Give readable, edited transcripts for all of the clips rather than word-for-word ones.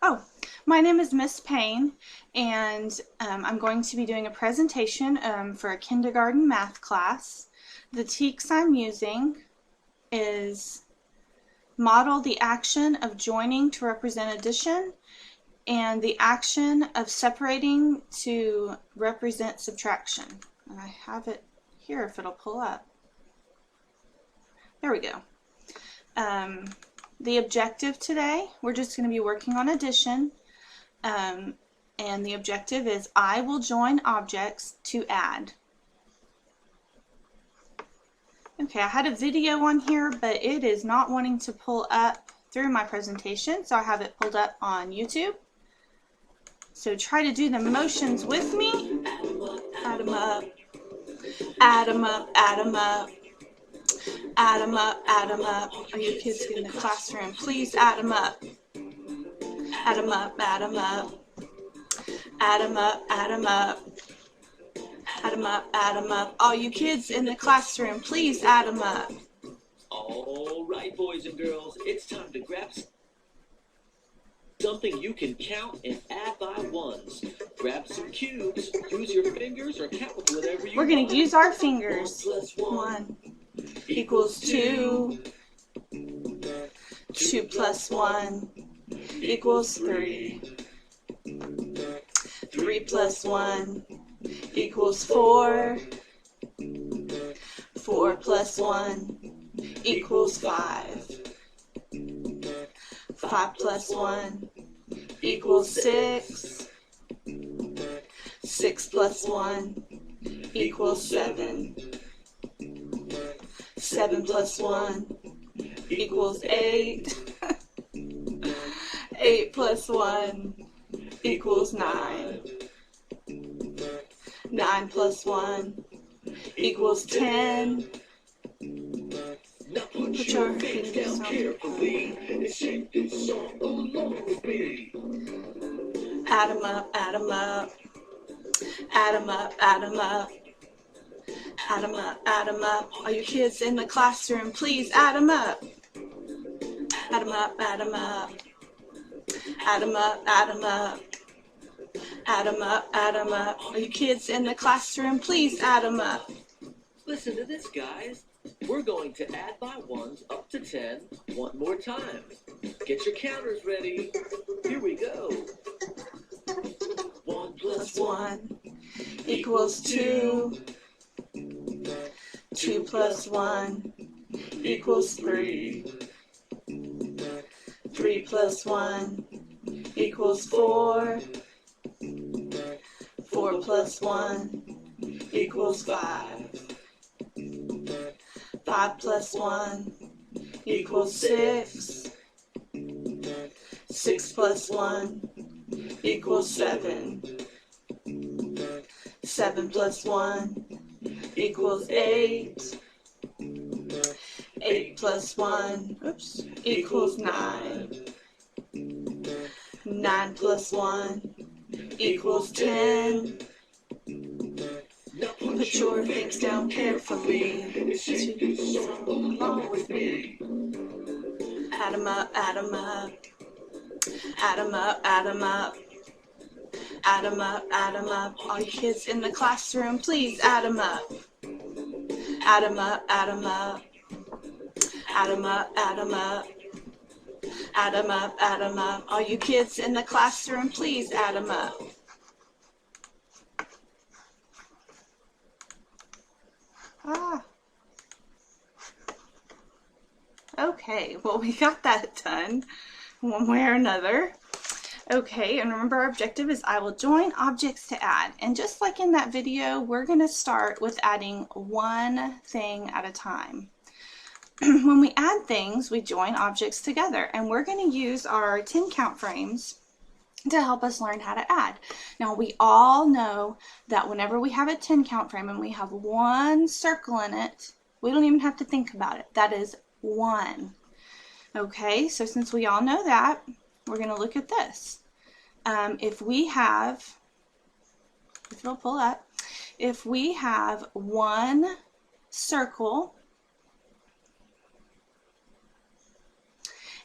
Oh, my name is Miss Payne, and I'm going to be doing a presentation for a kindergarten math class. The teaks I'm using is model the action of joining to represent addition and the action of separating to represent subtraction. And I have it here if it'll pull up. There we go. The objective today, we're just going to be working on addition. And the objective is I will join objects to add. Okay, I had a video on here, but it is not wanting to pull up through my presentation, so I have it pulled up on YouTube. So try to do the motions with me. Add them up, add them up, add them up, add them up, add them up. Are you kids in the classroom? Please add them up. Add them up, add them up. Add them up, add them up. Add them up, add them up. All you kids in the classroom, please add them up. All right, boys and girls, it's time to grab something you can count and add by ones. Grab some cubes, use your fingers, or count with whatever you want. We're going to use our fingers. 1 plus 1 equals 2. 2 plus 1 equals 3. 3 plus 1 equals 4. 4 plus 1 equals 5. 5 plus 1 equals 6. 6 plus 1 equals 7. 7 plus 1 equals 8. 8 plus 1 equals 9. 9 plus 1 equals 10. Now put your fingers down carefully and sing this song along with me. Add them up, add them up. Add them up, add them up. Add them up, add them up. Are you kids in the classroom? Please add them up. Add them up, add them up. Add them up, add them up. Add them up, add them up. Are you kids in the classroom? Please add them up. Listen to this, guys. We're going to add by ones up to 10 one more time. Get your counters ready. Here we go. 1 plus 1 equals 2. 2 plus 1 equals 3. 3 plus 1 equals 4. 4 plus 1 equals 5. 5 plus 1 equals 6. 6 plus 1 equals 7. 7 plus 1 equals 8. 8 plus 1 equals 9. 9 plus 1 equals 10. Put your things down carefully and sing this song along with me. Add them up, add them up. Add them up, add them up. Add them up, add them up. All you kids in the classroom, please add them up. Add them up, add them up. Add them up, add them up. Add them up, add them up. All you kids in the classroom, please add them up. Okay, well, we got that done one way or another. Okay, and remember our objective is I will join objects to add. And just like in that video, we're going to start with adding one thing at a time. When we add things, we join objects together, and we're going to use our 10 count frames to help us learn how to add. Now, we all know that whenever we have a 10 count frame and we have one circle in it, we don't even have to think about it. That is 1. Okay, so since we all know that, we're going to look at this. If it'll pull up, if we have one circle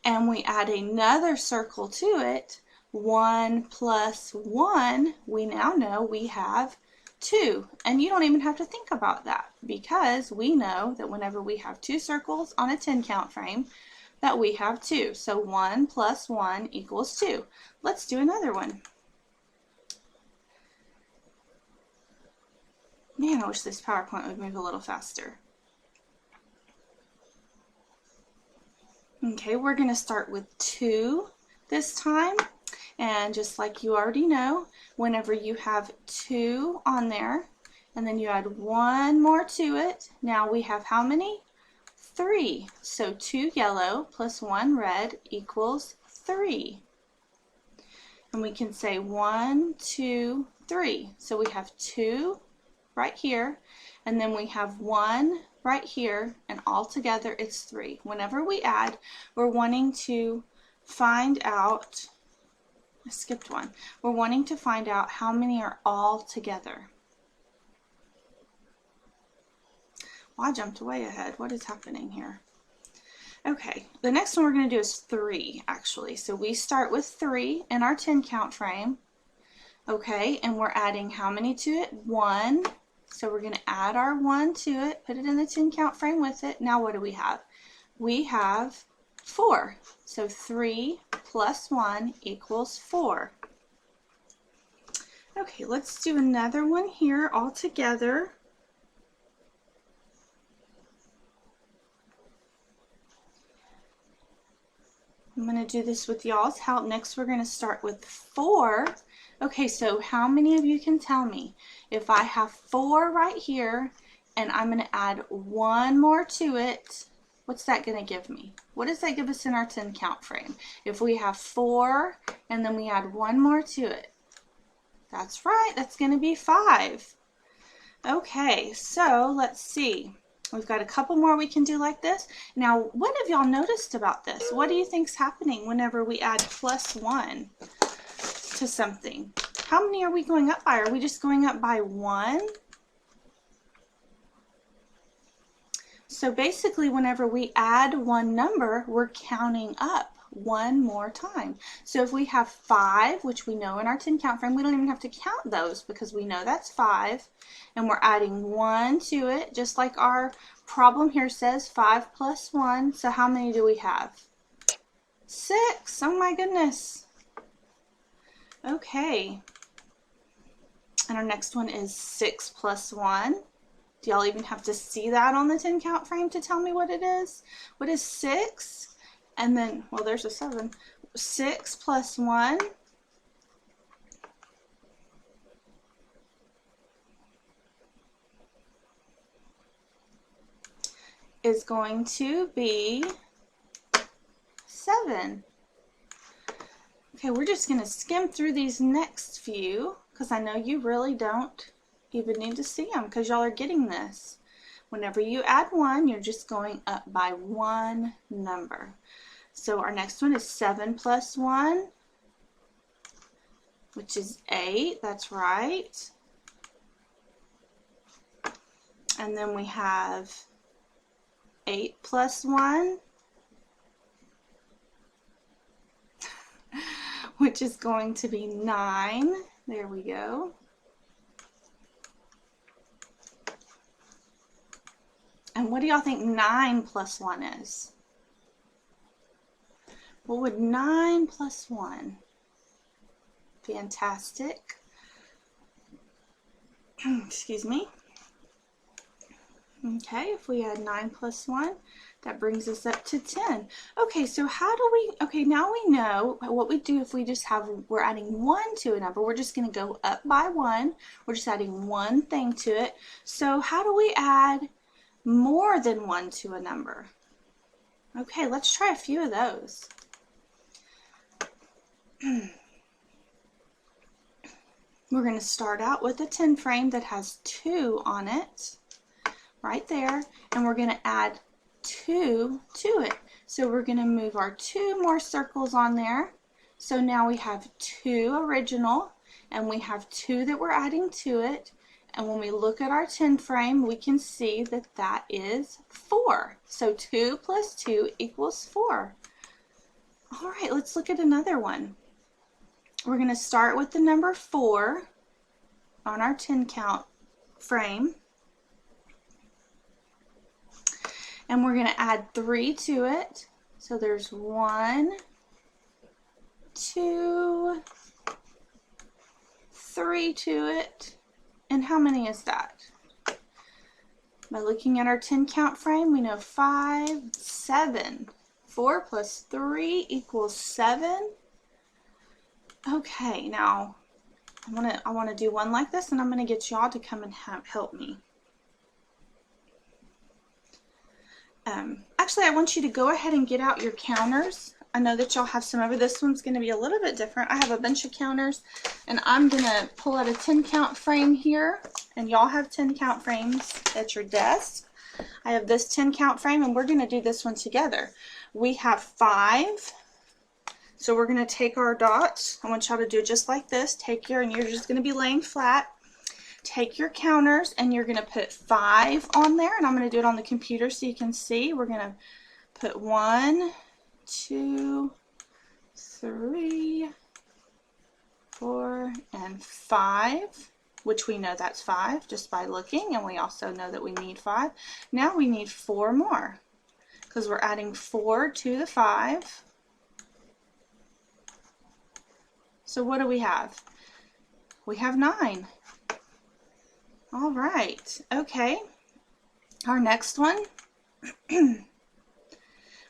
and we add another circle to it, 1 plus 1, we now know we have 2. And you don't even have to think about that because we know that whenever we have 2 circles on a 10 count frame, that we have 2. So 1 plus 1 equals 2. Let's do another one. Man, I wish this PowerPoint would move a little faster. Okay, we're going to start with 2 this time. And just like you already know, whenever you have 2 on there, and then you add 1 more to it, now we have how many? 3. So 2 yellow plus 1 red equals 3. And we can say 1, 2, 3. So we have 2 right here, and then we have 1 right here, and all together it's 3. Whenever we add, we're wanting to find out, I skipped one, we're wanting to find out how many are all together. Well, I jumped way ahead. What is happening here? Okay, the next one we're going to do is 3 actually. So we start with 3 in our 10 count frame. Okay, and we're adding how many to it? 1. So we're going to add our 1 to it, put it in the 10 count frame with it. Now what do we have? We have 4. So 3 plus 1 equals 4. Okay, let's do another one here all together. I'm going to do this with y'all's help. Next, we're going to start with 4. Okay, so how many of you can tell me if I have 4 right here and I'm going to add 1 more to it, what's that going to give me? What does that give us in our 10 count frame? If we have 4 and then we add 1 more to it, that's right, that's going to be 5. Okay, so let's see. We've got a couple more we can do like this. Now, what have y'all noticed about this? What do you think's happening whenever we add plus 1 to something? How many are we going up by? Are we just going up by 1? So basically, whenever we add one number, we're counting up 1 more time. So if we have 5, which we know in our 10 count frame, we don't even have to count those because we know that's 5. And we're adding 1 to it, just like our problem here says, 5 plus 1. So how many do we have? 6. Oh my goodness. Okay. And our next one is 6 plus 1. Do y'all even have to see that on the 10 count frame to tell me what it is? What is 6? And then, well, there's a 7. 6 plus 1 is going to be 7. Okay, we're just going to skim through these next few because I know you really don't even need to see them because y'all are getting this. Whenever you add 1, you're just going up by 1 number. So our next one is 7 plus 1, which is 8. That's right. And then we have 8 plus 1, which is going to be 9. There we go. And what do y'all think 9 plus 1 is? What would 9 plus 1? Fantastic. Excuse me. Okay, if we add 9 plus 1, that brings us up to 10. Okay, so how do we, okay, now we know what we do if we just have, we're adding 1 to a number. We're just going to go up by 1. We're just adding one thing to it. So how do we add more than 1 to a number? Okay, let's try a few of those. We're going to start out with a 10 frame that has 2 on it, right there, and we're going to add 2 to it. So we're going to move our 2 more circles on there. So now we have 2 original, and we have 2 that we're adding to it. And when we look at our 10 frame, we can see that that is 4. So 2 plus 2 equals 4. All right, let's look at another one. we're going to start with the number 4 on our 10 count frame. And we're going to add 3 to it. So there's 1, 2, 3 to it. And how many is that? By looking at our 10 count frame, we know 5, 7. 4 plus 3 equals 7. Okay, now I want to do one like this, and I'm going to get y'all to come and help me. Actually, I want you to go ahead and get out your counters. I know that y'all have some over. This one's going to be a little bit different. I have a bunch of counters, and I'm going to pull out a 10 count frame here, and y'all have 10 count frames at your desk. I have this 10 count frame, and we're going to do this one together. We have 5, so we're going to take our dots. I want y'all to do it just like this. And you're just going to be laying flat. Take your counters, and you're going to put 5 on there, and I'm going to do it on the computer so you can see. We're going to put 1, 2, 3, 4, and 5, which we know that's 5 just by looking, and we also know that we need 5. Now we need 4 more because we're adding 4 to the 5. So what do we have? We have 9. All right, okay. Our next one, we're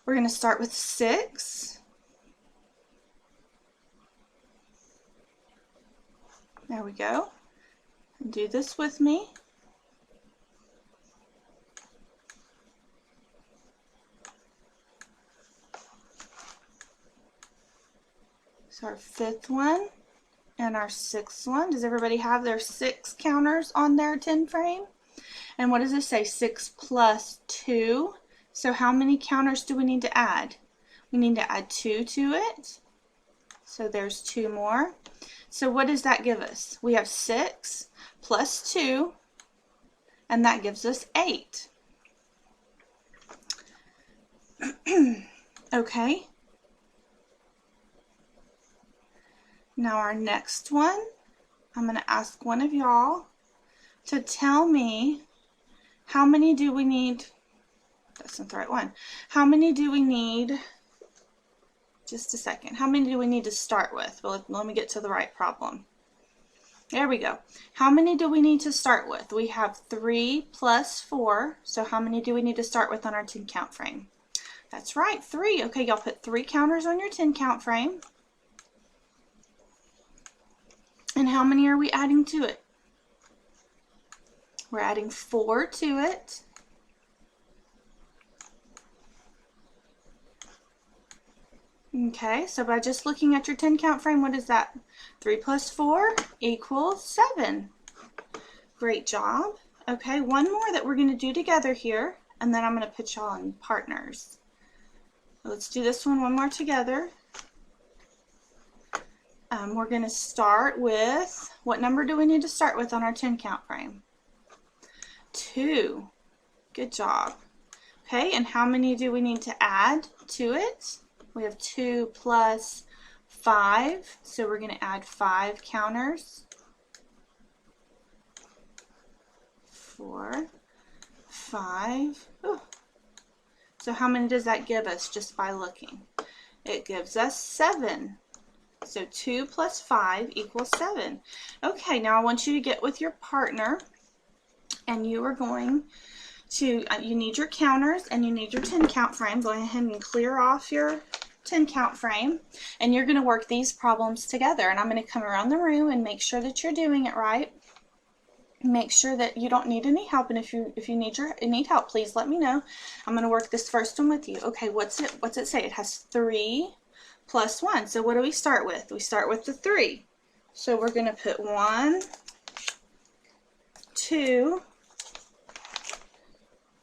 going to start with 6. There we go. Do this with me. So our 5th one and our 6th one. Does everybody have their 6 counters on their 10 frame? And what does it say? 6 plus 2. So how many counters do we need to add? We need to add 2 to it. So there's 2 more. So what does that give us? We have 6 plus 2, and that gives us 8. Okay. Now our next one, I'm going to ask one of y'all to tell me how many do we need. That's not the right one. How many do we need? Just a second. How many do we need to start with? Well, let me get to the right problem. There we go. How many do we need to start with? We have 3 plus 4. So how many do we need to start with on our 10 count frame? That's right, 3. Okay, y'all put 3 counters on your 10 count frame. And how many are we adding to it? We're adding 4 to it. Okay, so by just looking at your 10 count frame, what is that? 3 plus 4 equals 7. Great job. Okay, one more that we're going to do together here, and then I'm going to put y'all in partners. Let's do this one more together. We're going to start with, what number do we need to start with on our 10 count frame? 2. Good job. Okay, and how many do we need to add to it? We have 2 plus 5, so we're going to add 5 counters. 4, 5. Ooh. So how many does that give us just by looking? It gives us 7. So 2 plus 5 equals 7. Okay, now I want you to get with your partner, and you are going to, you need your counters and you need your 10 count frame. Go ahead and clear off your 10 count frame, and you're going to work these problems together. And I'm going to come around the room and make sure that you're doing it right. Make sure that you don't need any help, and if you need help, please let me know. I'm going to work this first one with you. Okay, what's it say? It has 3 plus 1. So what do we start with? We start with the 3. So we're going to put 1, 2,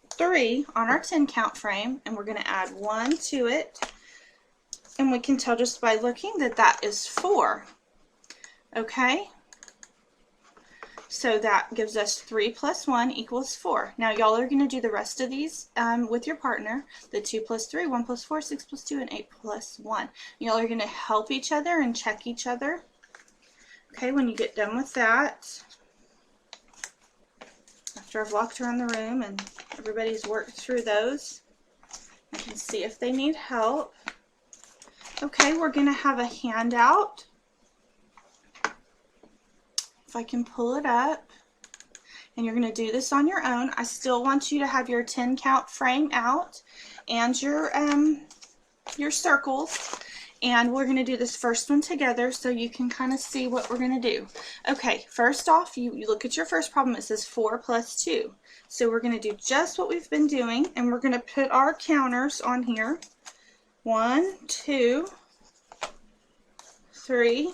3 on our 10 count frame, and we're going to add 1 to it. And we can tell just by looking that that is 4. Okay? So that gives us 3 plus 1 equals 4. Now y'all are going to do the rest of these with your partner. The 2 plus 3, 1 plus 4, 6 plus 2, and 8 plus 1. Y'all are going to help each other and check each other Okay, when you get done with that, after I've walked around the room and everybody's worked through those, I can see if they need help. Okay, we're going to have a handout. If I can pull it up. And you're going to do this on your own. I still want you to have your 10 count frame out and your circles. And we're going to do this first one together so you can kind of see what we're going to do. Okay, first off, you look at your first problem. It says 4 plus 2. So we're going to do just what we've been doing, and we're going to put our counters on here. 1, 2, 3,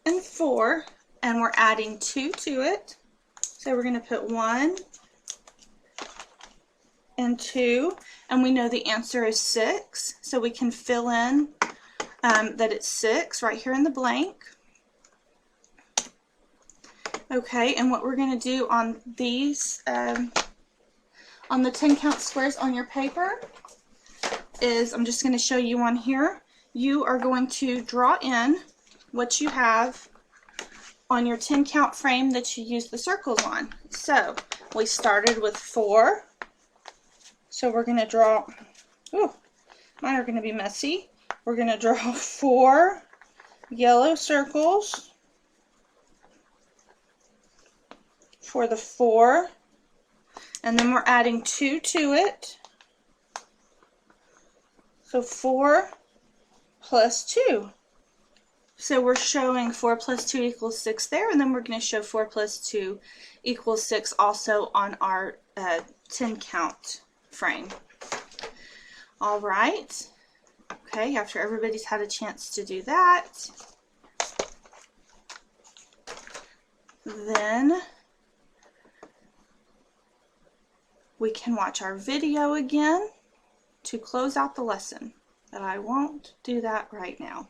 and 4. And we're adding 2 to it. So we're going to put 1 and 2, and we know the answer is 6, so we can fill in that it's 6 right here in the blank. Okay, and what we're going to do on these, on the 10 count squares on your paper is, I'm just going to show you on here, you are going to draw in what you have on your 10 count frame that you use the circles on. So we started with 4. So we're going to draw, ooh, mine are going to be messy. We're going to draw 4 yellow circles for the 4. And then we're adding 2 to it. So 4 plus 2. So we're showing 4 plus 2 equals 6 there, and then we're going to show 4 plus 2 equals 6 also on our 10 count frame. All right. Okay, after everybody's had a chance to do that, then we can watch our video again to close out the lesson, but I won't do that right now.